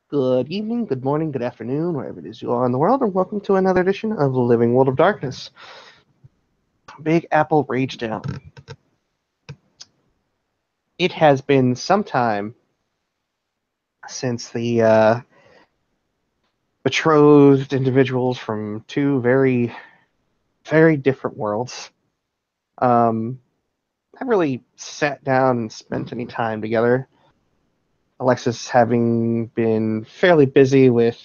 Good evening, good morning, good afternoon, wherever it is you are in the world, and welcome to another edition of Living World of Darkness. Big Apple Rage Down. It has been some time since the betrothed individuals from two very, very different worlds have really sat down and spent any time together. Alexis having been fairly busy with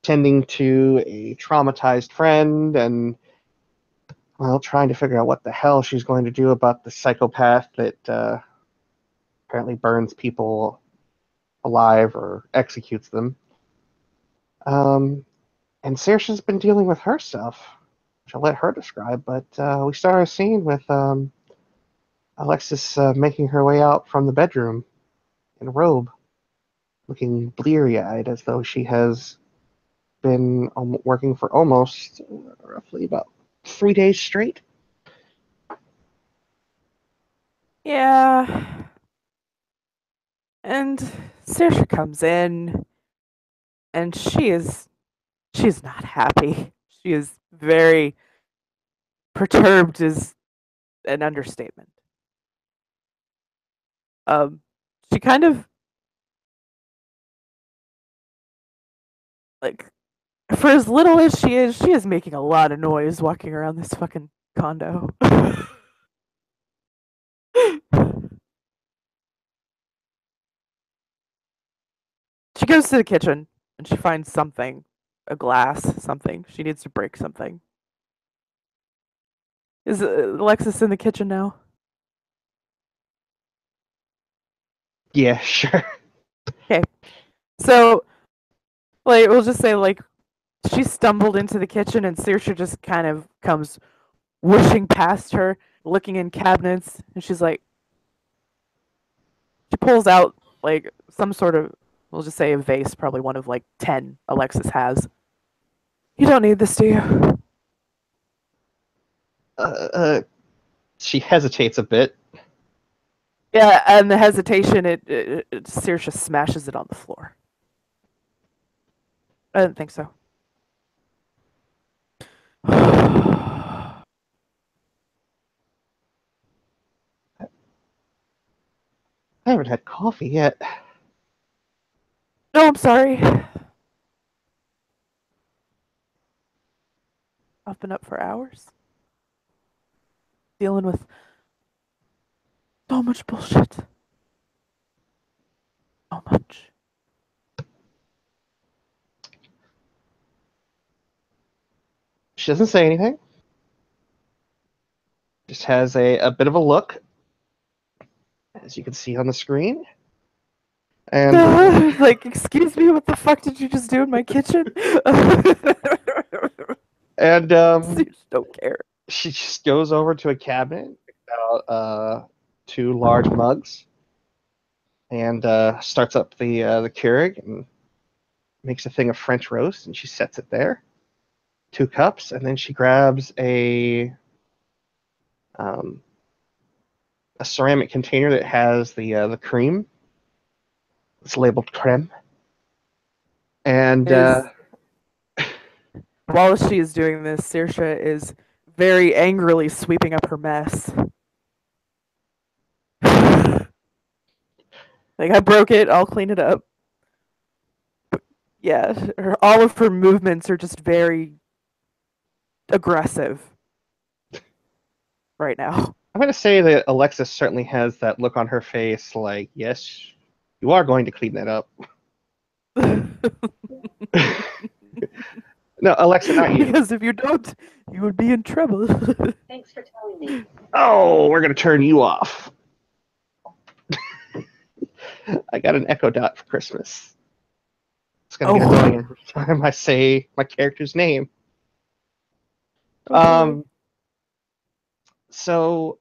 tending to a traumatized friend and trying to figure out what the hell she's going to do about the psychopath that apparently burns people alive or executes them. Um, and Saoirse's been dealing with her stuff, which I'll let her describe. But we start our scene with Alexis making her way out from the bedroom in a robe, looking bleary-eyed as though she has been working for almost roughly about 3 days straight. Yeah. And Saoirse comes in and she's not happy. She is very perturbed is an understatement. Um she kind of like for as little as she is making a lot of noise walking around this fucking condo. She goes to the kitchen and she finds something, a glass, something. She needs to break something. Is Alexis in the kitchen now? Yeah, sure. Okay. So, like, we'll just say, like, she stumbled into the kitchen and Saoirse just kind of comes whooshing past her, looking in cabinets, and she's like, she pulls out, like, some sort of, we'll just say a vase, probably one of, like, 10 Alexis has. You don't need this, do you? Uh, uh, she hesitates a bit. Yeah, and the hesitation, Saoirse smashes it on the floor. I didn't think so. No, I haven't had coffee yet. I'm sorry. I've been up for hours dealing with so much bullshit. So much. She doesn't say anything. Just has a bit of a look, as you can see on the screen. And Like, excuse me, what the fuck did you just do in my kitchen? and Just don't care. she just goes over to a cabinet, picks out two large mugs, and starts up the Keurig and makes a thing of French roast, and she sets it there. 2 cups, and then she grabs um, a ceramic container that has the cream. It's labeled creme, and Is while she is doing this, Saoirse is very angrily sweeping up her mess. Like, I broke it, I'll clean it up. Yeah, all of her movements are just very aggressive right now. I'm going to say that Alexis certainly has that look on her face, like, yes, you are going to clean that up. No, Alexa, not you. Because if you don't, you would be in trouble. Thanks for telling me. Oh, we're going to turn you off. I got an Echo Dot for Christmas. It's going to get Oh, annoying every time I say my character's name. oh boy. Um, so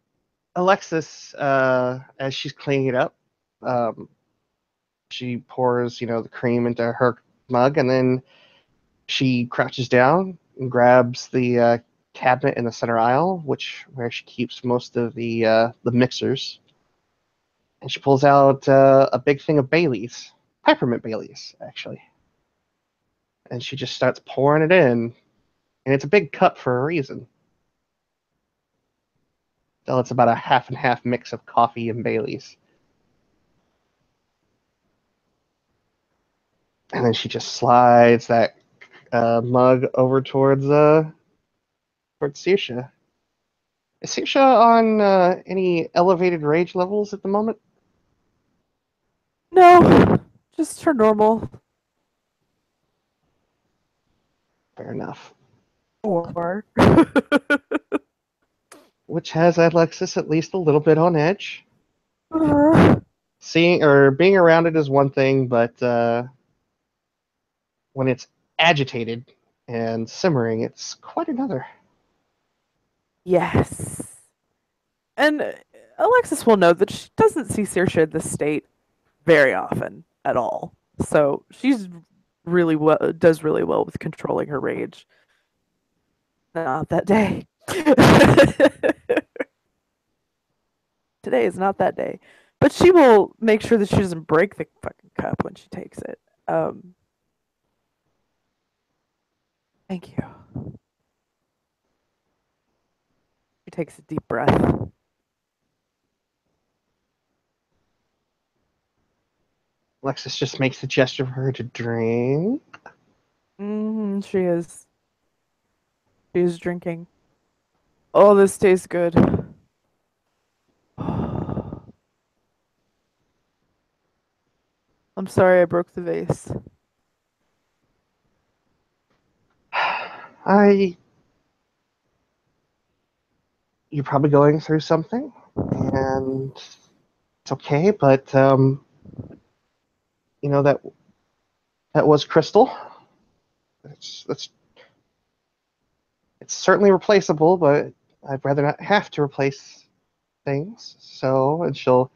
Alexis, as she's cleaning it up, um, she pours, the cream into her mug, and then she crouches down and grabs the cabinet in the center aisle, where she keeps most of the mixers, and she pulls out a big thing of Bailey's. peppermint Baileys, actually. And she just starts pouring it in. And it's a big cup for a reason. So it's about a half and half mix of coffee and Baileys. And then she just slides that mug over towards Saoirse. Is Saoirse on any elevated rage levels at the moment? No, just her normal. Fair enough. Or Which has Alexis at least a little bit on edge. uh, Seeing or being around it is one thing, but when it's agitated and simmering, it's quite another. yes. And Alexis will know that she doesn't see Saoirse in this state very often at all. So she's does really well with controlling her rage. Not that day. Today is not that day. But she will make sure that she doesn't break the fucking cup when she takes it. Thank you. She takes a deep breath. Alexis just makes the gesture for her to drink. She is. She is drinking. Oh, this tastes good. I'm sorry I broke the vase. You're probably going through something, and it's okay, but you know that was crystal. It's certainly replaceable, but I'd rather not have to replace things. So, and she'll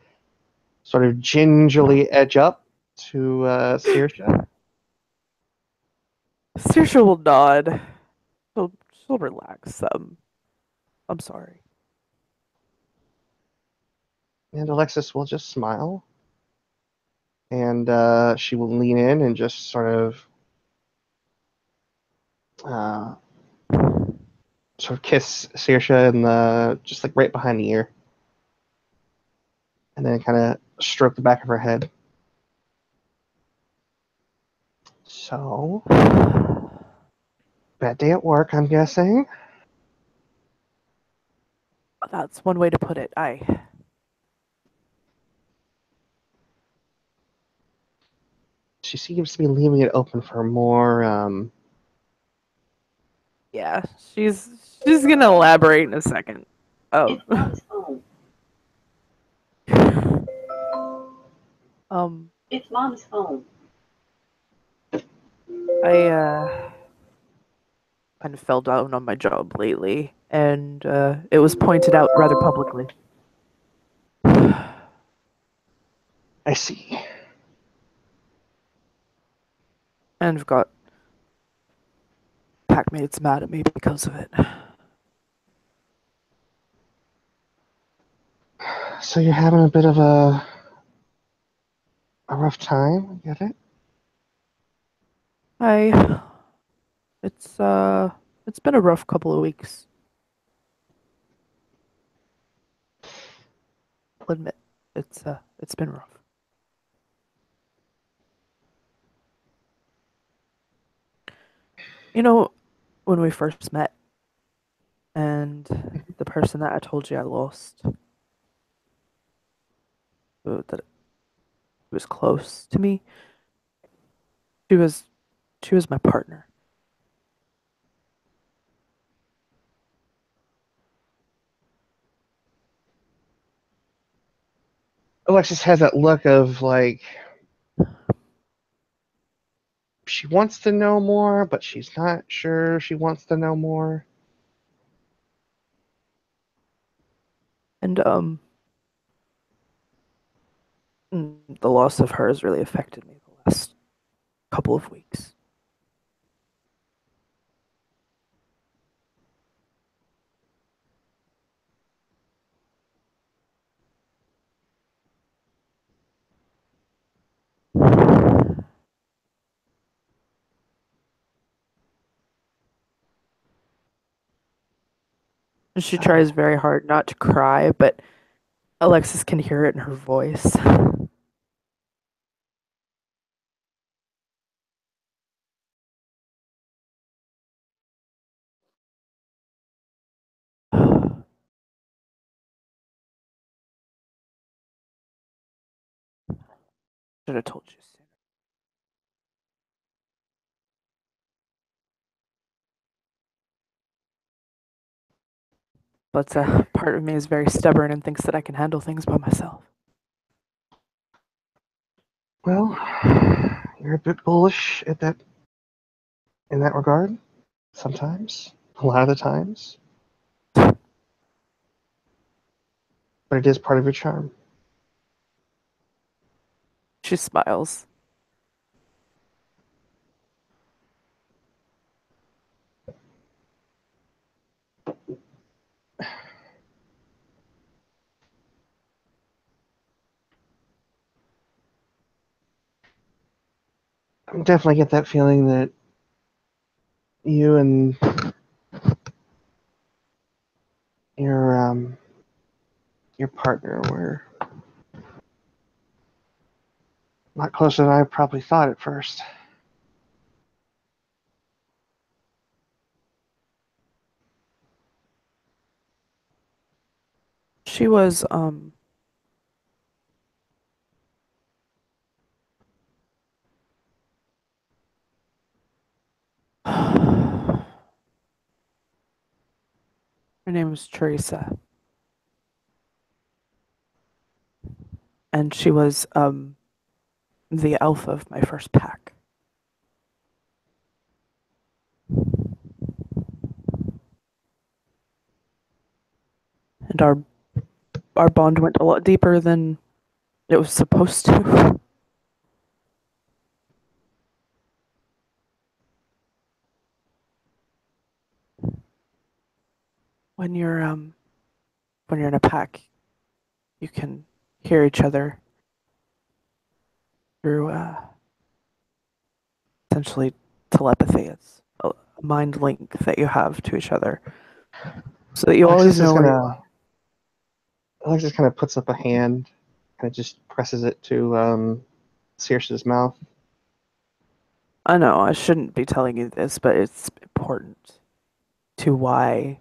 sort of gingerly edge up to Saoirse. Saoirse will nod. She'll relax. I'm sorry. And Alexis will just smile, and she will lean in and just uh, sort of kiss Saoirse in the just like right behind the ear, and then kind of stroke the back of her head. So, bad day at work, I'm guessing. That's one way to put it. She seems to be leaving it open for more. Yeah, she's gonna elaborate in a second. Oh. It's mom's home. It's mom's home. I kind of fell down on my job lately, and it was pointed out rather publicly. I see. And I've got packmates mad at me because of it. So you're having a bit of a rough time. I get it. I it's been a rough couple of weeks. I'll admit it's been rough. You know, when we first met, and the person that I told you I lost, that was close to me, she was my partner. Alexis has that look of like she wants to know more, but she's not sure she wants to know more. And the loss of her has really affected me the last couple of weeks. And she tries very hard not to cry, but Alexis can hear it in her voice. Should have told you sooner. But part of me is very stubborn and thinks that I can handle things by myself. Well, you're a bit bullish in that regard. Sometimes, a lot of the times, but it is part of your charm. She smiles. I definitely get that feeling that you and your partner were not closer than I probably thought at first. She was her name was Teresa. And she was the alpha of my first pack. And our bond went a lot deeper than it was supposed to. When you're in a pack, you can hear each other through essentially telepathy. It's a mind link that you have to each other, so that you always know where you are. Alexis kind of puts up a hand, kind of just presses it to Circe's mouth. I know I shouldn't be telling you this, but it's important to why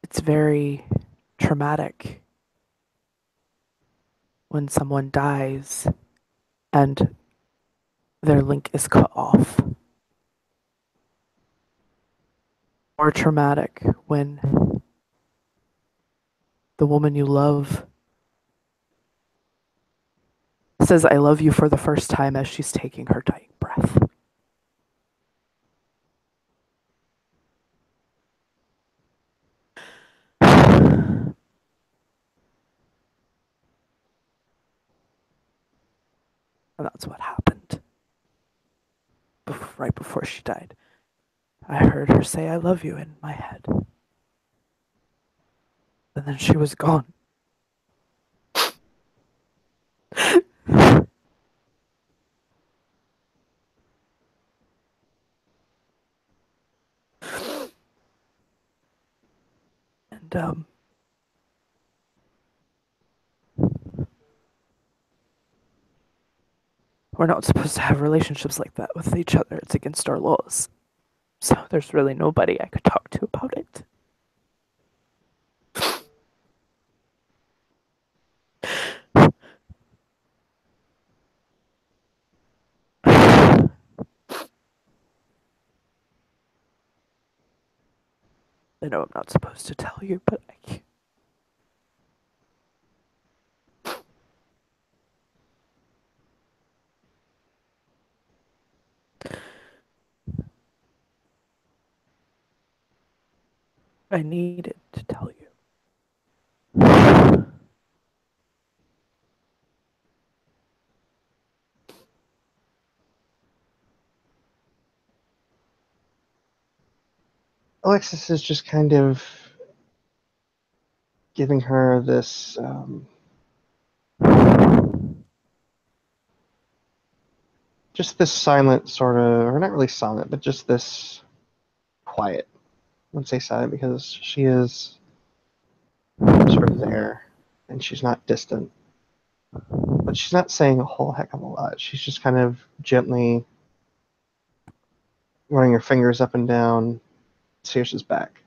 it's very traumatic when someone dies and their link is cut off. More traumatic when the woman you love says I love you for the first time as she's taking her dying breath. And that's what happened right before she died. I heard her say I love you in my head. And then she was gone. And we're not supposed to have relationships like that with each other. It's against our laws. So there's really nobody I could talk to about it. I know I'm not supposed to tell you, but I can't. I needed to tell you. Alexis is just kind of giving her this just this silent sort of, or not really silent, but just this quiet. I wouldn't say silent because she is sort of there, and she's not distant. But she's not saying a whole heck of a lot. She's just kind of gently running her fingers up and down Saoirse's back.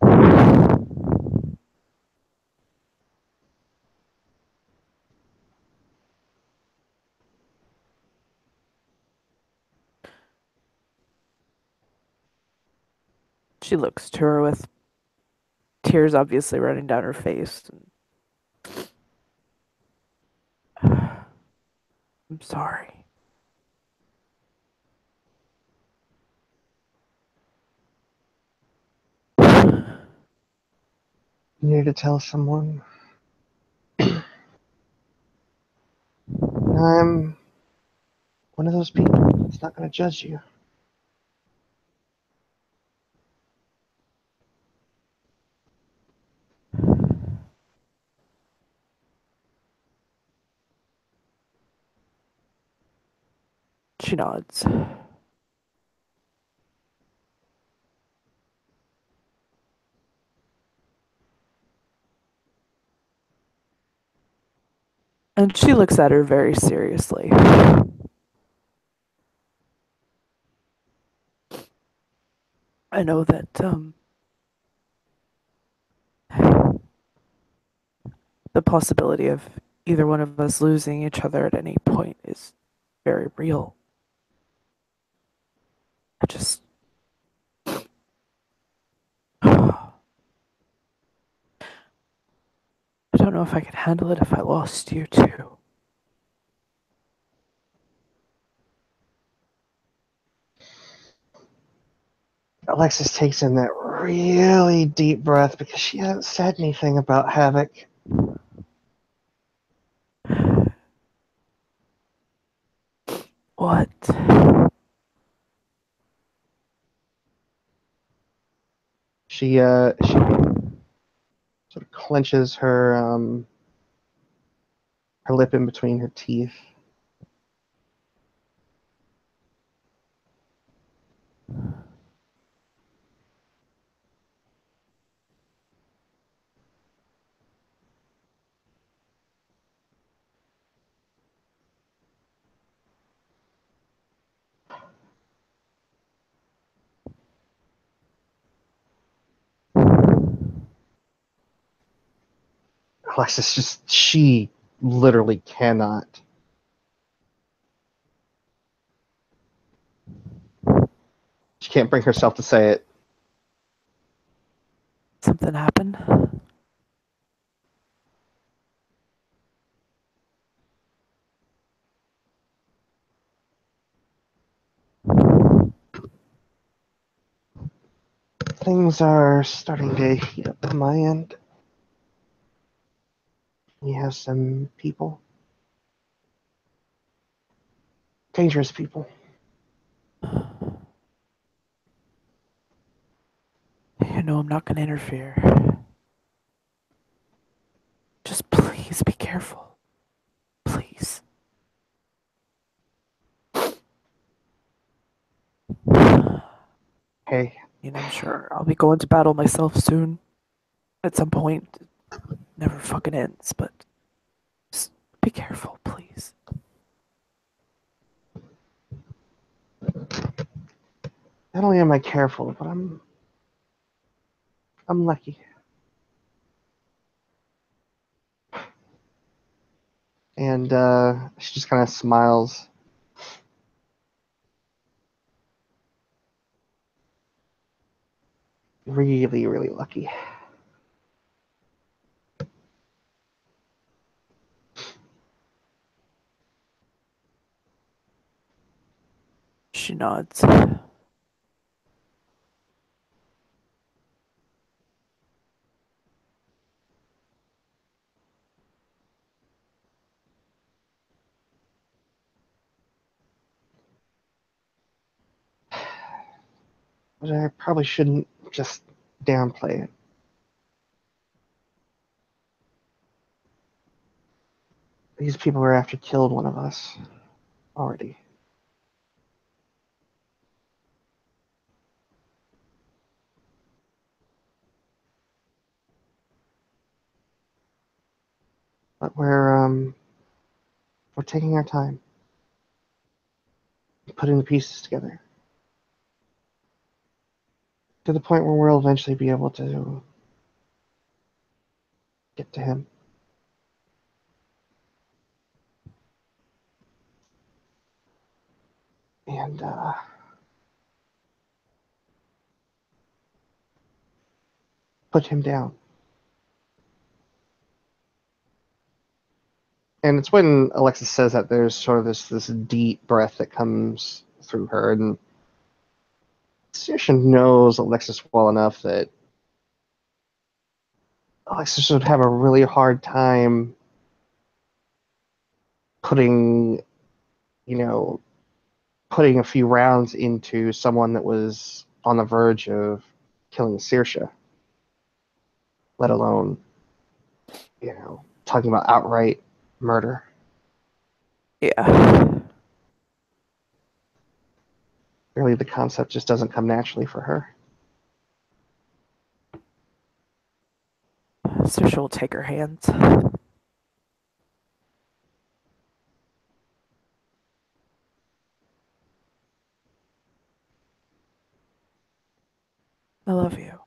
She looks to her with tears obviously running down her face. I'm sorry. You need to tell someone. I'm one of those people that's not going to judge you. She nods. And she looks at her very seriously. I know that, the possibility of either one of us losing each other at any point is very real. I just. I don't know if I could handle it if I lost you too. Alexis takes in that really deep breath because she hasn't said anything about Havoc. What? She sort of clenches her lip in between her teeth. Alexis she literally cannot. She can't bring herself to say it. Something happened? Things are starting to heat up on my end. We have some people. Dangerous people. You know I'm not gonna interfere. Just please be careful. Please. Hey, You know, I'm sure I'll be going to battle myself soon. At some point. It never fucking ends, but just be careful, please. not only am I careful, but I'm lucky. And she just kind of smiles. Really, really lucky. She nods. But I probably shouldn't just downplay it. These people were after killed one of us already. But we're taking our time, putting the pieces together to the point where we'll eventually be able to get to him. And put him down. And it's when Alexis says that there's sort of this deep breath that comes through her, and Saoirse knows Alexis well enough that Alexis would have a really hard time putting, putting a few rounds into someone that was on the verge of killing Saoirse, let alone, talking about outright murder. Yeah. Really, the concept just doesn't come naturally for her. So she'll take her hands. I love you.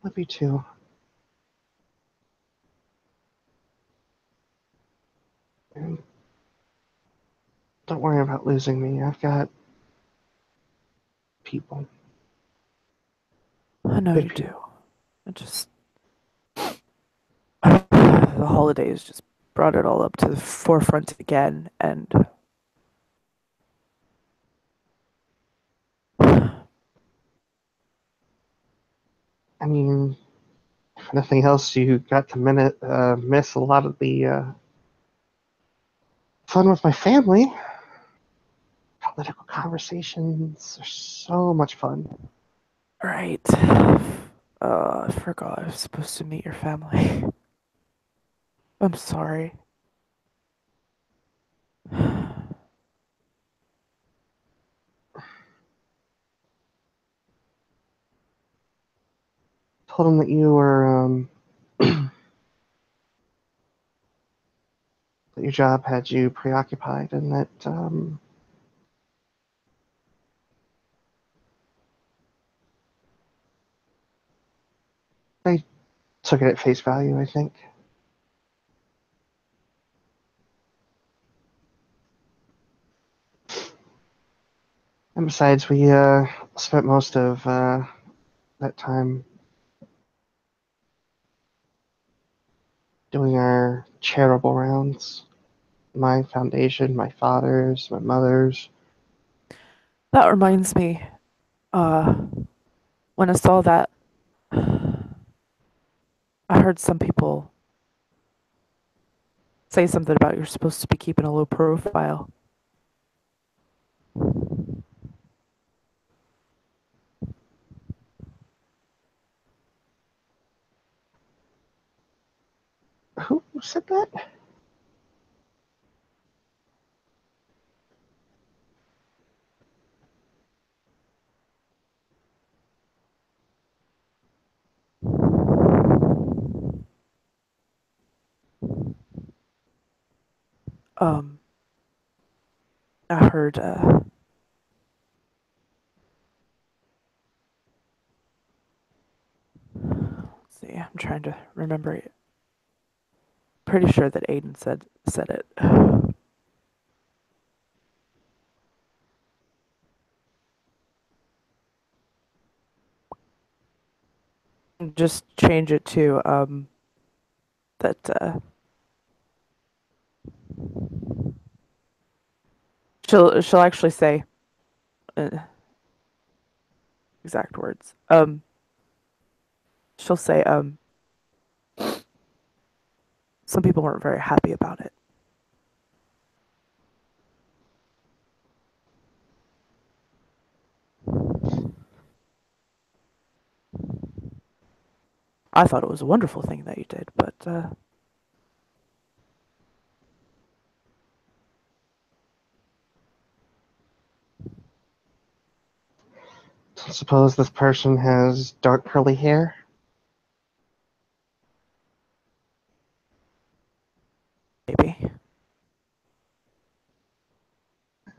Love you too. And don't worry about losing me. I've got people. I know Good you do. people. I just the holidays just brought it all up to the forefront again, and I mean, if nothing else, you got to miss a lot of the fun with my family. Political conversations are so much fun. right. I forgot I was supposed to meet your family. I'm sorry. Told them that you were that your job had you preoccupied, and that they took it at face value, I think. And besides, we spent most of that time doing our charitable rounds. My foundation, my father's, my mother's. That reminds me, uh, when I saw that, I heard some people say something about you're supposed to be keeping a low profile. Who said that? Um, I heard, let's see, I'm trying to remember it. Pretty sure that Aiden said it. Just change it to that she'll actually say uh, exact words. She'll say some people weren't very happy about it. I thought it was a wonderful thing that you did, but Suppose this person has dark curly hair?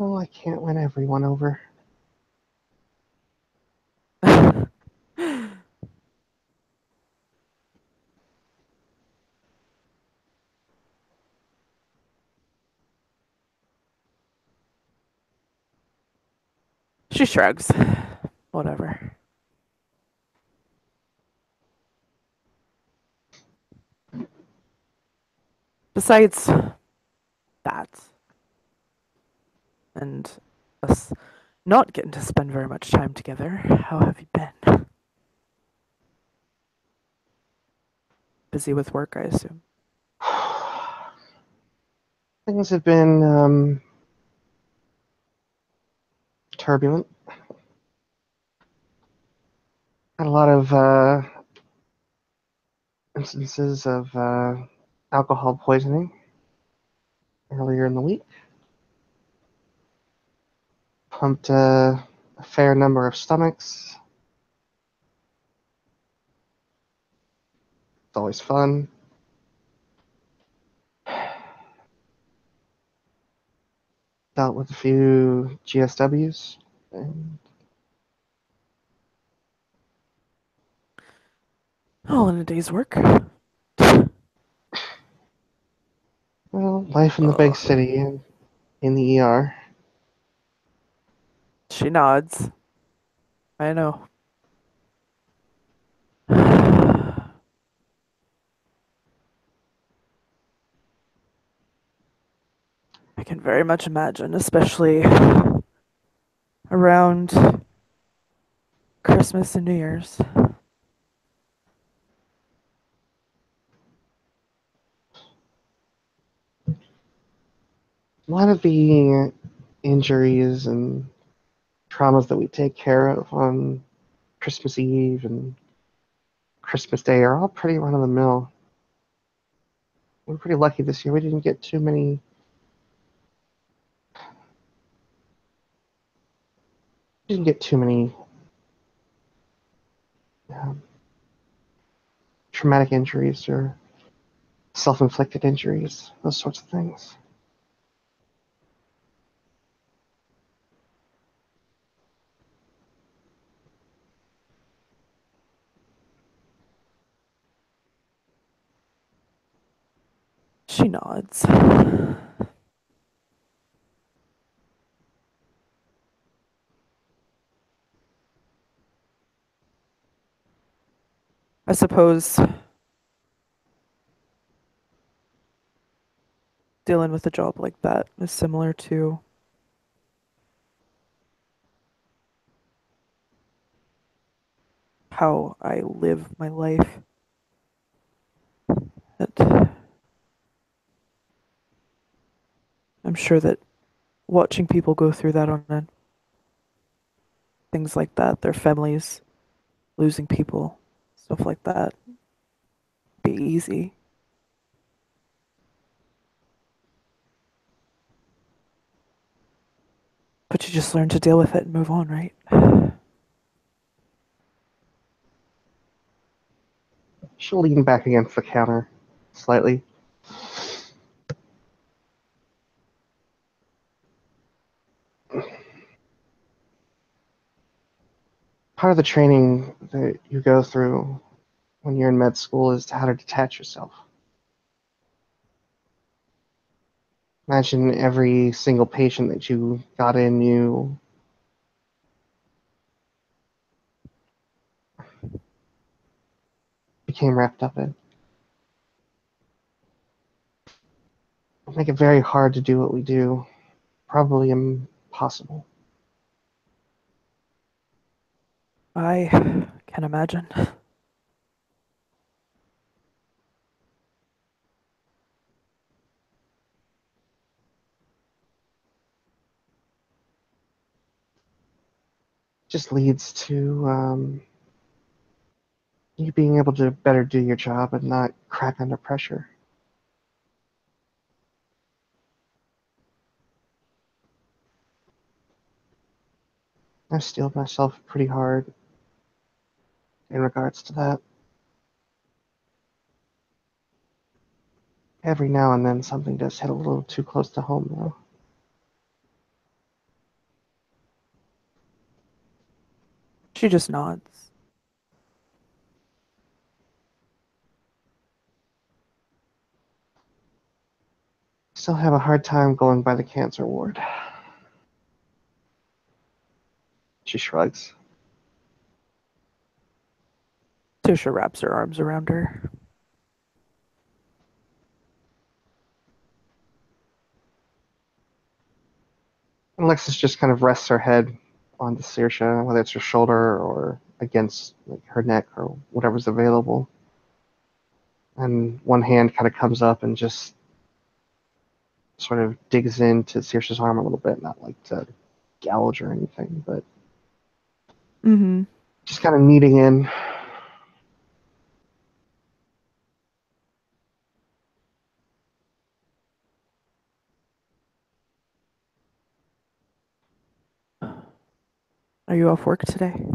No, I can't win everyone over. She shrugs. Whatever. Besides that, and us not getting to spend very much time together, how have you been? Busy with work, I assume. Things have been turbulent. Had a lot of instances of alcohol poisoning earlier in the week. Pumped a fair number of stomachs. It's always fun. Dealt with a few GSWs. And, All in a day's work. well, life in the big city and in the ER. She nods. I know. I can very much imagine, especially around Christmas and New Year's. A lot of the injuries and traumas that we take care of on Christmas Eve and Christmas Day are all pretty run of the mill. We're pretty lucky this year. We didn't get too many um, traumatic injuries or self-inflicted injuries, those sorts of things. She nods. I suppose dealing with a job like that is similar to how I live my life. That I'm sure that watching people go through that things like that, their families losing people, stuff like that, be easy. But you just learn to deal with it and move on, right? She'll lean back against the counter slightly. Part of the training that you go through when you're in med school is how to detach yourself. Imagine every single patient that you got in, you became wrapped up in. It'll make it very hard to do what we do. Probably impossible. I can imagine. Just leads to you being able to better do your job and not crack under pressure. I've steeled myself pretty hard in regards to that. Every now and then something does hit a little too close to home, though. She just nods. Still have a hard time going by the cancer ward. She shrugs. Saoirse wraps her arms around her. And Alexis just kind of rests her head onto Saoirse, whether it's her shoulder or against like her neck or whatever's available. And one hand kind of comes up and just sort of digs into Saoirse's arm a little bit, not like to gouge or anything, but Mm-hmm. just kind of kneading in. Are you off work today?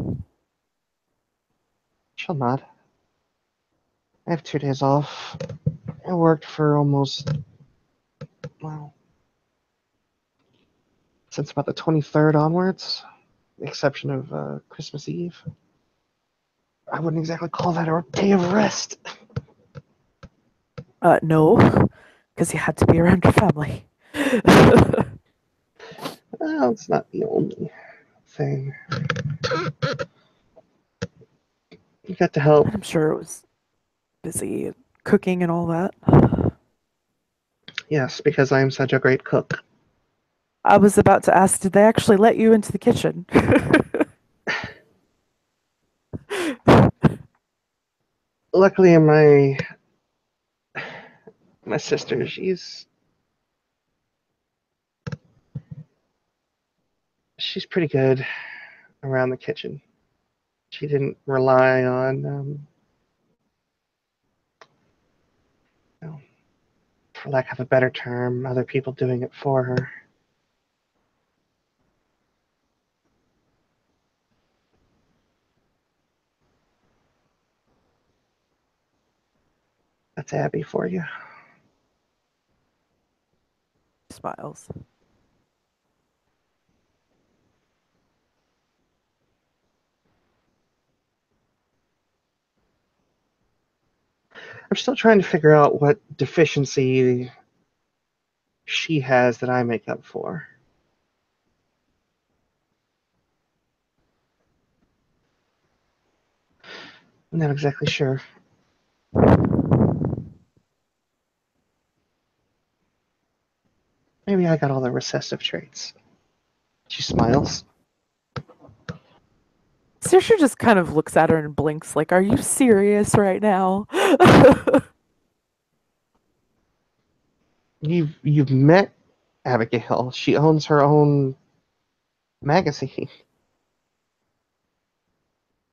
She'll nod. I have 2 days off. I worked for almost, well, since about the 23rd onwards, with the exception of Christmas Eve. I wouldn't exactly call that a day of rest. No, because you had to be around your family. Well, it's not the only thing. You got to help. I'm sure it was busy cooking and all that. Yes, because I am such a great cook. I was about to ask, did they actually let you into the kitchen? Luckily, my sister, she's pretty good around the kitchen. She didn't rely on, you know, for lack of a better term, other people doing it for her. That's Abby for you. Smiles. I'm still trying to figure out what deficiency she has that I make up for. I'm not exactly sure. Maybe I got all the recessive traits. She smiles. Saoirse just kind of looks at her and blinks, like, are you serious right now? You've met Abigail. She owns her own magazine.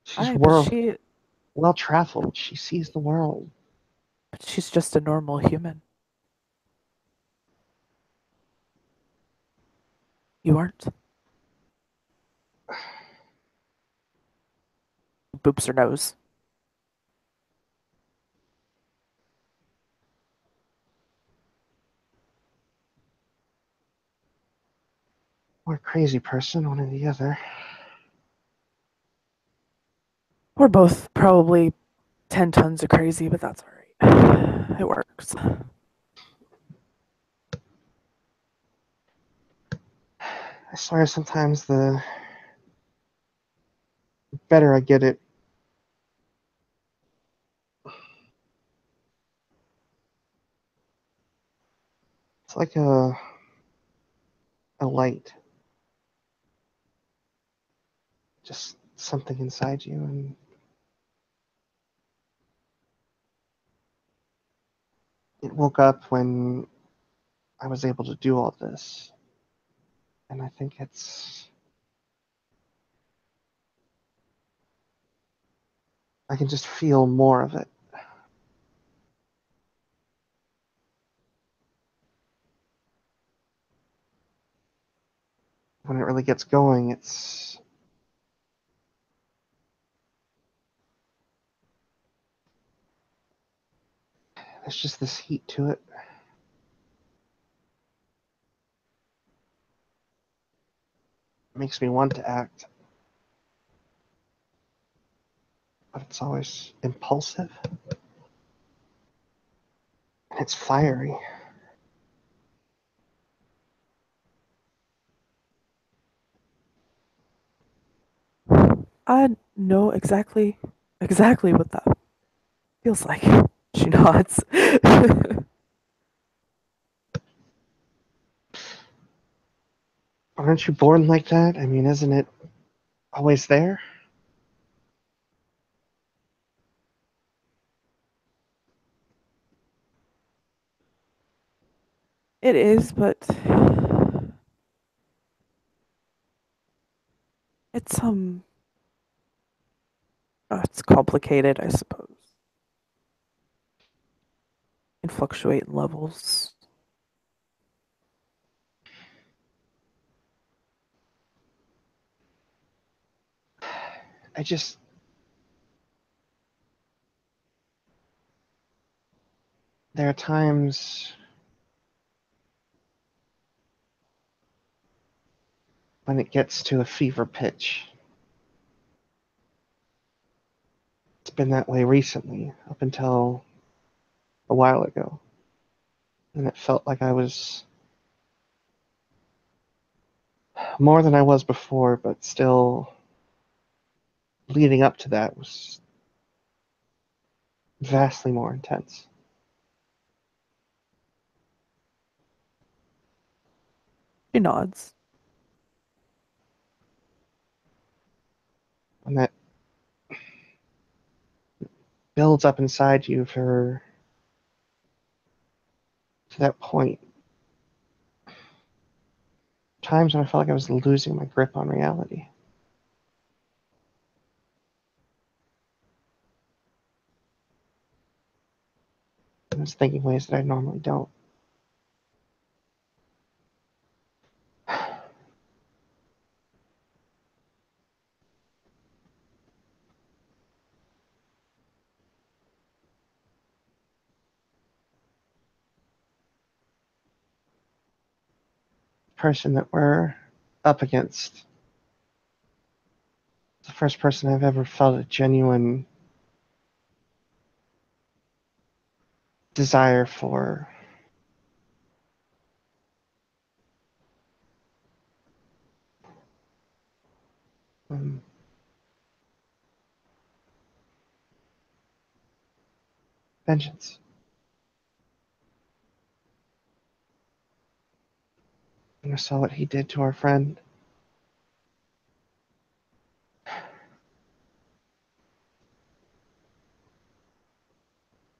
She's Aye, but well traveled. She sees the world. she's just a normal human. You aren't. Boops her nose. Or a crazy person, one or the other. We're both probably 10 tons of crazy, but that's alright. It works. I swear sometimes the better I get it, it's like a light. Just something inside you, and it woke up when I was able to do all this. And I think I can just feel more of it. When it really gets going, there's just this heat to it. It makes me want to act. but it's always impulsive. And it's fiery. I know exactly what that feels like. She nods. Aren't you born like that? I mean, isn't it always there? It is, but it's it's complicated, I suppose. It can fluctuate in levels. I just. There are times when it gets to a fever pitch. It's been that way recently, up until a while ago. And it felt like I was more than I was before, but still leading up to that was vastly more intense. She nods. And that builds up inside you for to that point. Times when I felt like I was losing my grip on reality. I was thinking ways that I normally don't. Person that we're up against. The first person I've ever felt a genuine desire for um, vengeance. And I saw what he did to our friend.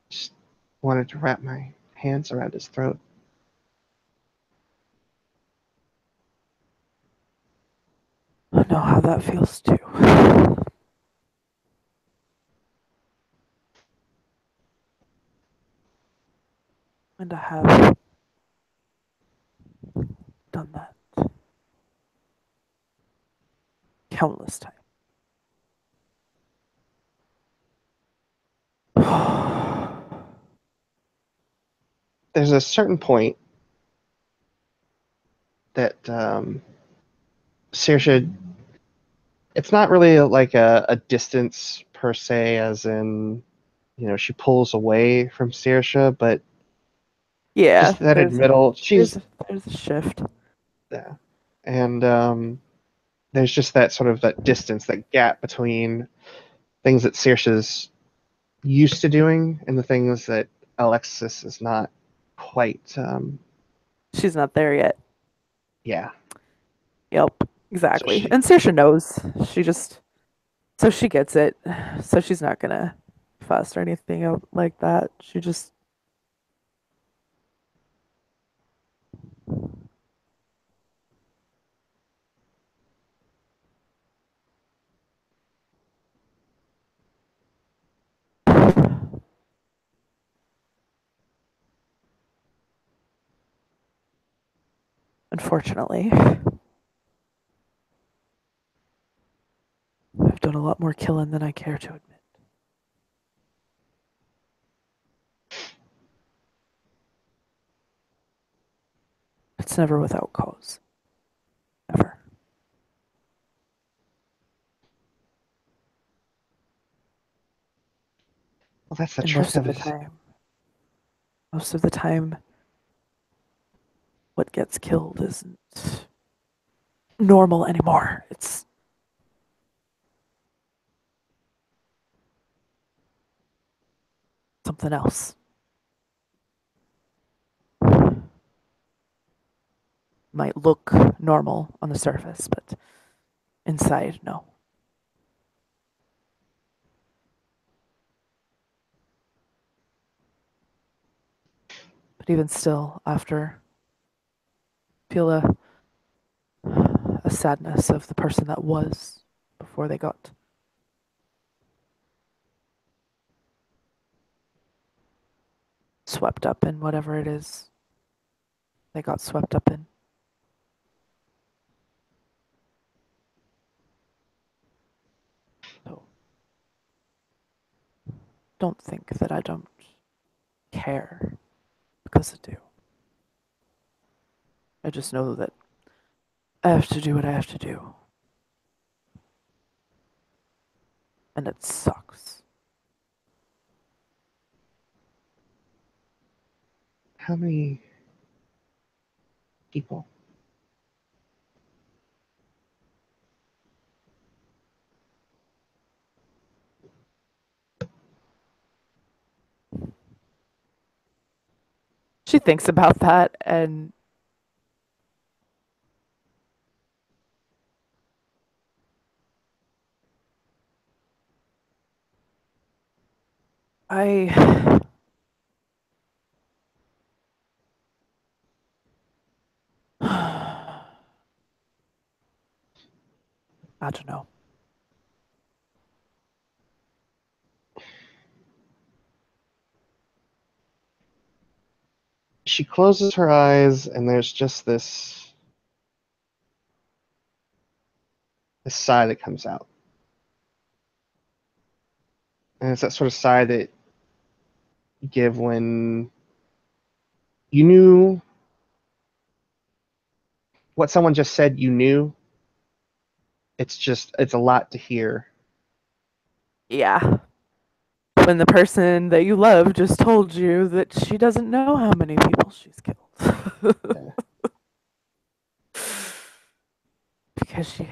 Just wanted to wrap my hands around his throat. I know how that feels too. And I have done that countless times. There's a certain point that Saoirse, it's not really like a distance per se, as in, she pulls away from Saoirse, but Yeah, just that admittal, she's, there's a shift. yeah. And there's just that sort of that distance, that gap between things that Saoirse's used to doing and the things that Alexis is not quite, She's not there yet. yeah. Yep, So exactly. she, And Saoirse knows. So she gets it. So she's not gonna fuss or anything like that. She just unfortunately, I've done a lot more killing than I care to admit. It's never without cause. Ever. Well, that's the And truth of it. most of the time, what gets killed isn't normal anymore. It's something else. Might look normal on the surface, but inside, no. But even still, after feel a sadness of the person that was before they got swept up in whatever it is they got swept up in. So don't think that I don't care, because I do. I just know that I have to do what I have to do. And it sucks. How many people? She thinks about that, and I I don't know. She closes her eyes, and there's just this sigh that comes out. And it's that sort of sigh that you give when you knew what someone just said you knew. It's a lot to hear. Yeah. When the person that you love just told you that she doesn't know how many people she's killed. Because she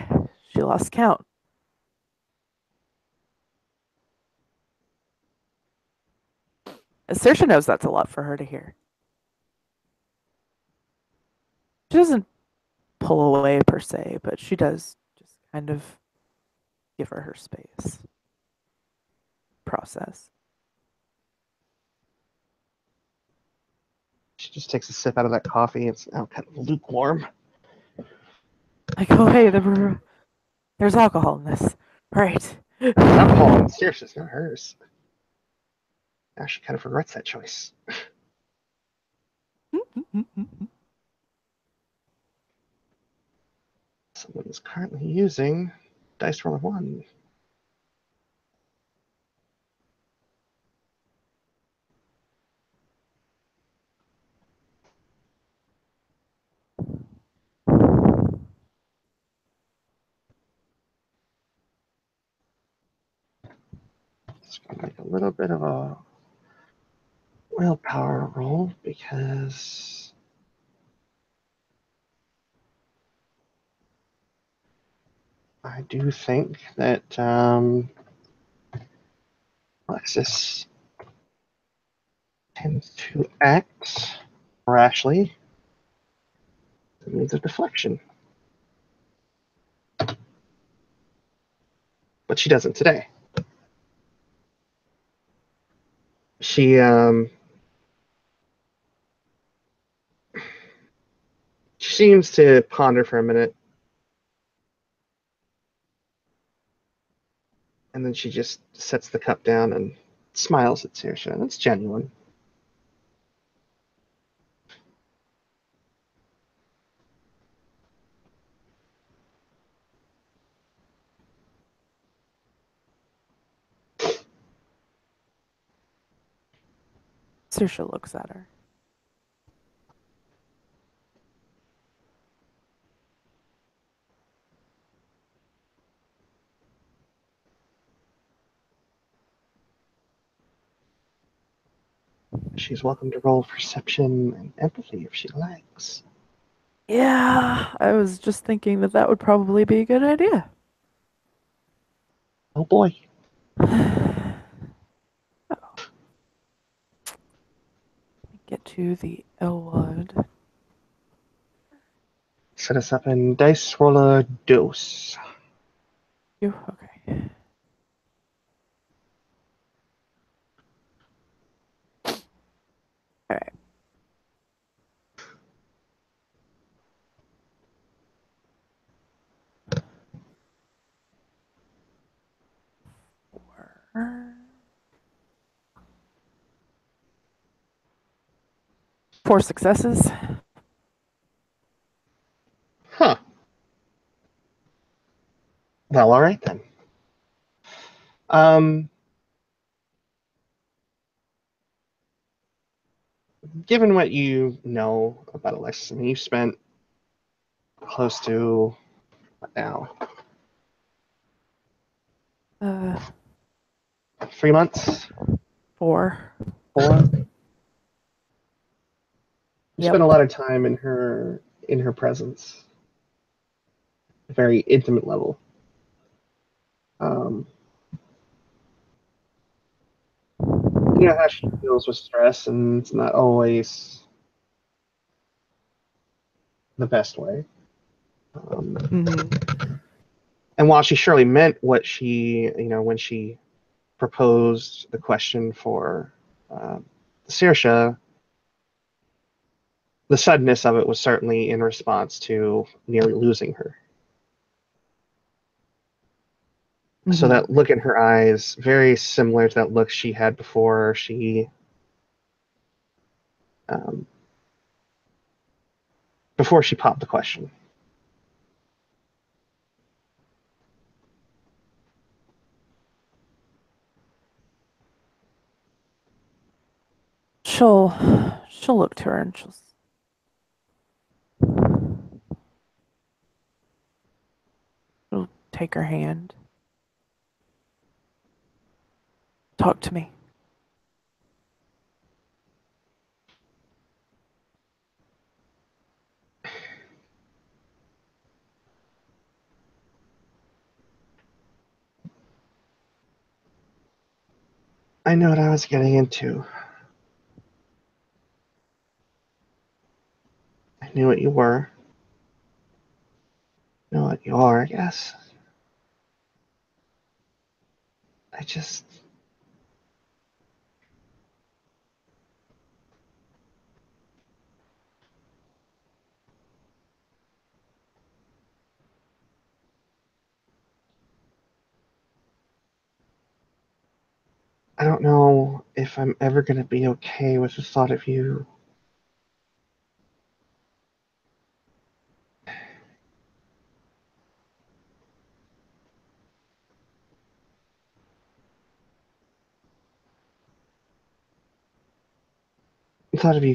lost count. Saoirse knows that's a lot for her to hear. She doesn't pull away per se, but she does just kind of give her space. Process. She just takes a sip out of that coffee. It's now kind of lukewarm. Like, oh hey, there's alcohol in this. Right. Alcohol in Saoirse's, not hers. Now she kind of regrets that choice. Someone is currently using dice roller 1. It's going to make a little bit of a willpower roll because I do think that Alexis tends to act rashly. It needs a deflection. But she doesn't today. She seems to ponder for a minute, and then she just sets the cup down and smiles at Saoirse. That's genuine. Saoirse looks at her. She's welcome to roll perception and empathy if she likes. Yeah, I was just thinking that would probably be a good idea. Oh boy. Get to the LWoD. Set us up in dice roller dose. You okay? All right. Four successes. Huh. Well, all right then. Given what you know about Alexis, I mean, you've spent close to what now? Uh, 3 months? 4. 4? You Yep. spent a lot of time in her presence, a very intimate level. You know how she deals with stress, and it's not always the best way. And while she surely meant what she, when she proposed the question for Saoirse, the suddenness of it was certainly in response to nearly losing her. So that look in her eyes, very similar to that look she had before she popped the question. She'll look to her and she'll take her hand. Talk to me. I know what I was getting into. I knew what you were. I know what you are, I guess. I don't know if I'm ever going to be okay with the thought of you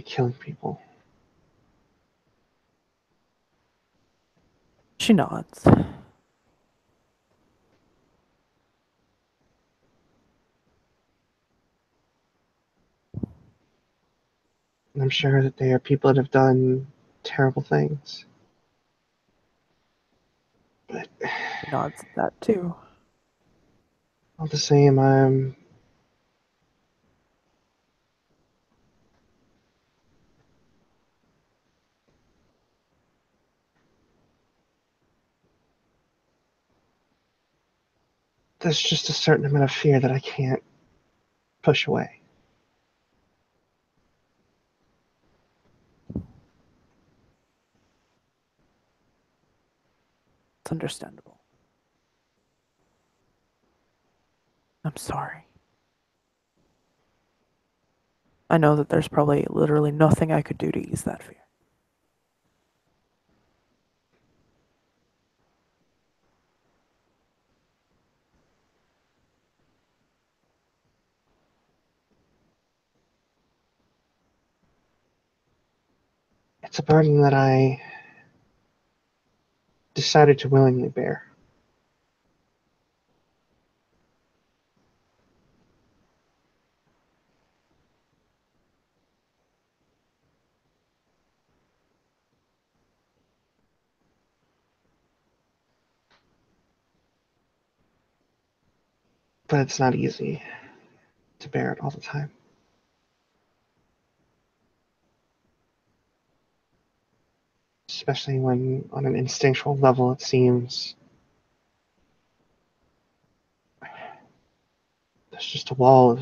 killing people. She nods. And I'm sure that they are people that have done terrible things. But She nods at that too. all the same, there's just a certain amount of fear that I can't push away. It's understandable. I'm sorry. I know that there's probably literally nothing I could do to ease that fear. It's a burden that I decided to willingly bear. but it's not easy to bear it all the time. Especially when, on an instinctual level, it seems there's just a wall of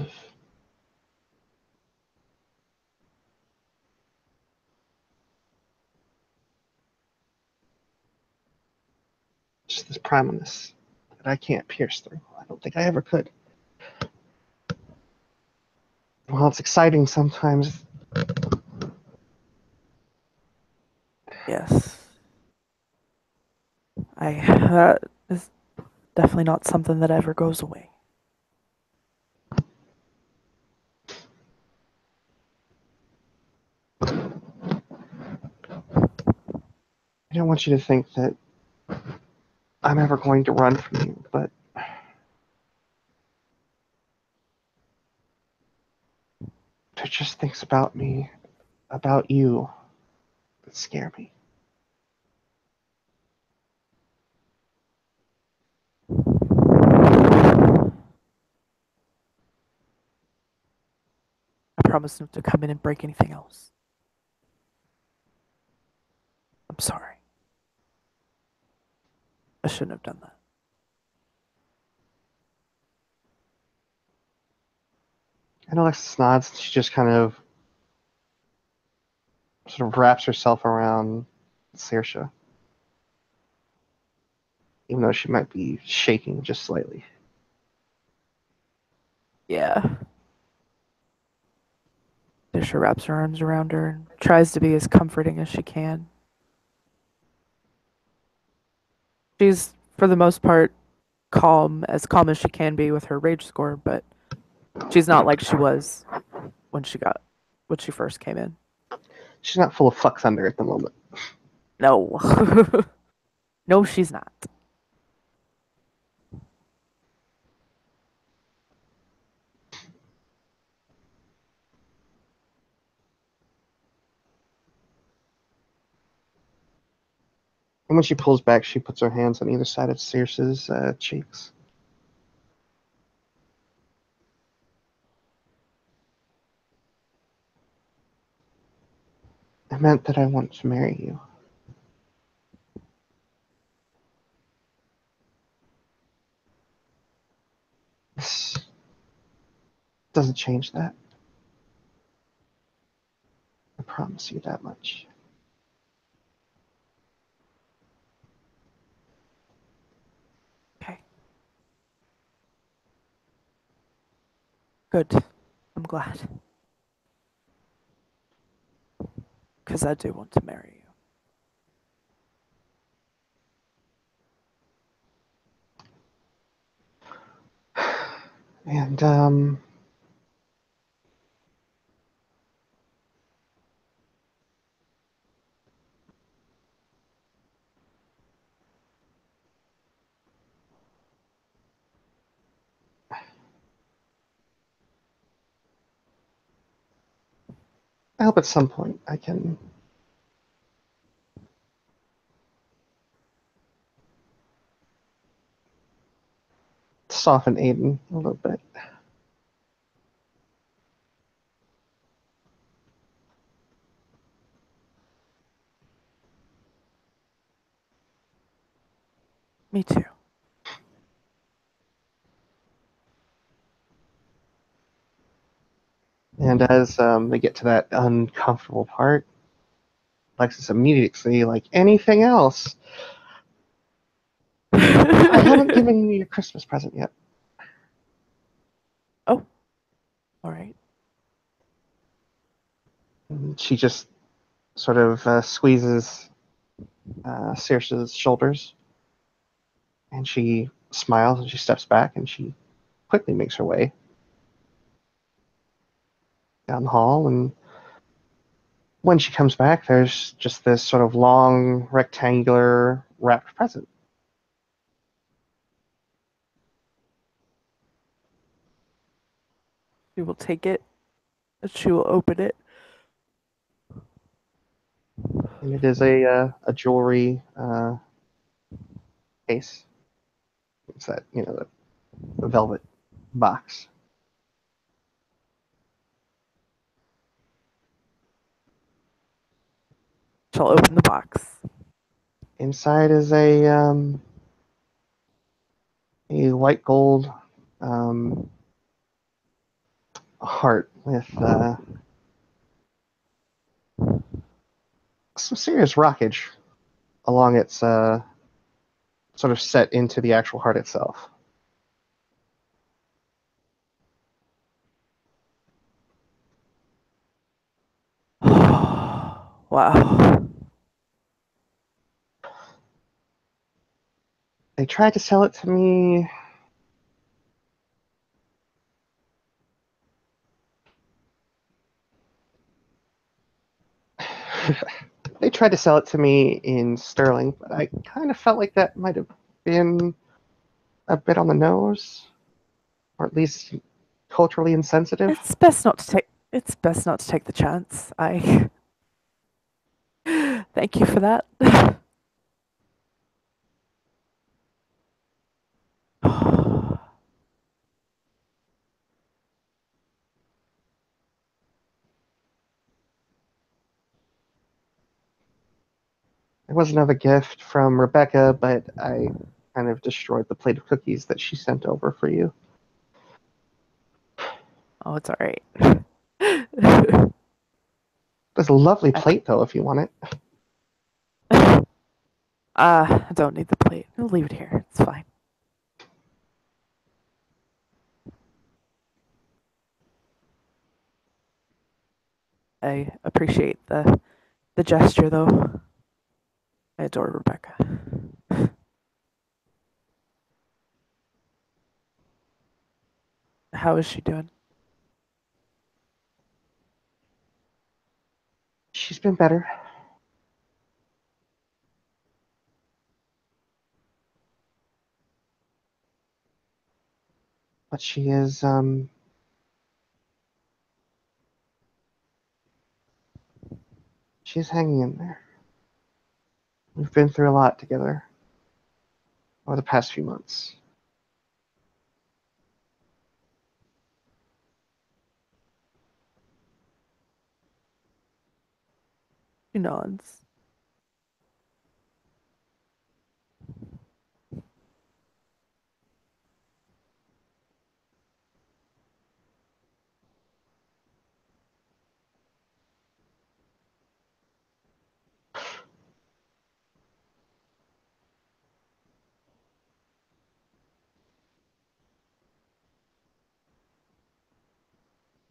just this primalness that I can't pierce through. I don't think I ever could. While it's exciting sometimes, Yes. That is definitely not something that ever goes away. I don't want you to think that I'm ever going to run from you, but there's just things about me, about you, that scare me. I promise not to come in and break anything else. I'm sorry. I shouldn't have done that. And Alexis nods. She just kind of sort of wraps herself around Saoirse, even though she might be shaking just slightly. Yeah. Disha wraps her arms around her and tries to be as comforting as she can. She's, for the most part, as calm as she can be with her rage score, but she's not like she was when she first came in. She's not full of fuck thunder at the moment. No. No, she's not. And when she pulls back, she puts her hands on either side of Saoirse's cheeks. I meant that I want to marry you. This doesn't change that. I promise you that much. Okay. Good. I'm glad. Because I do want to marry you. And I hope at some point I can soften Aiden a little bit. Me too. And as they get to that uncomfortable part, Alexis immediately, like anything else, I haven't given you your Christmas present yet. Oh, all right. And she just sort of squeezes Saoirse's shoulders, and she smiles and she steps back and she quickly makes her way down the hall. And when she comes back, there's just this sort of long, rectangular wrapped present. She will take it. She will open it. And it is a jewelry case. It's that, the velvet box. She'll open the box. Inside is a white gold heart with some serious rockage along its sort of set into the actual heart itself. Wow. They tried to sell it to me. They tried to sell it to me in sterling, but I kind of felt like that might have been a bit on the nose, or at least culturally insensitive. It's best not to take. It's best not to take the chance. I thank you for that. There was another gift from Rebecca, but I kind of destroyed the plate of cookies that she sent over for you. Oh, it's all right. It's a lovely plate, though, if you want it. I don't need the plate. I'll leave it here. It's fine. I appreciate the gesture, though. I adore Rebecca. How is she doing? She's been better. But she is, she's hanging in there. We've been through a lot together over the past few months. She nods.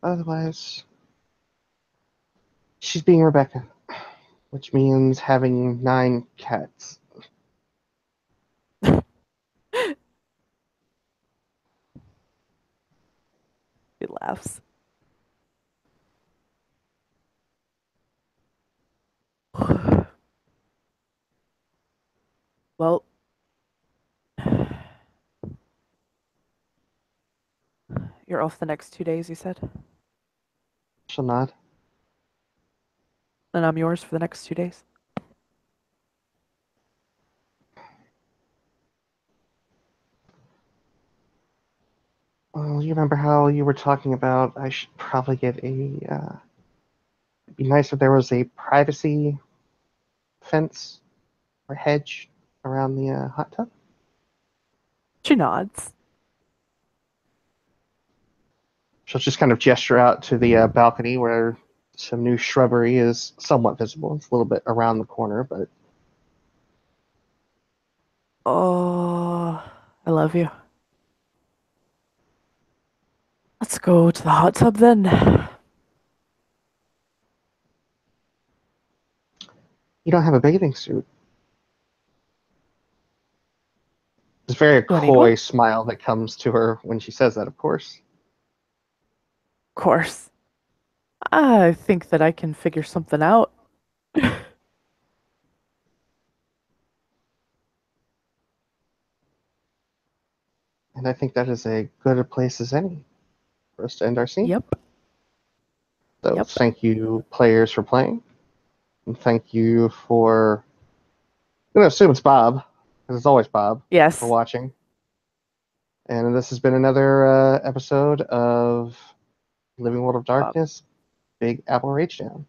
Otherwise, she's being Rebecca, which means having 9 cats. She laughs. Well, you're off the next 2 days, you said? She'll nod. Then I'm yours for the next 2 days. Well, you remember how you were talking about I should probably get it'd be nice if there was a privacy fence or hedge around the hot tub? She nods. She'll just kind of gesture out to the balcony where some new shrubbery is somewhat visible. It's a little bit around the corner, but Oh, I love you. Let's go to the hot tub then. you don't have a bathing suit. It's a very Do I need one? coy smile that comes to her when she says that, of course. Of course. I think that I can figure something out. And I think that is a good a place as any for us to end our scene. Yep. So Yep. thank you, players, for playing. And thank you for, I'm going to assume it's Bob, because it's always Bob, Yes. for watching. And this has been another episode of Living World of Darkness, Big Apple Rage Down.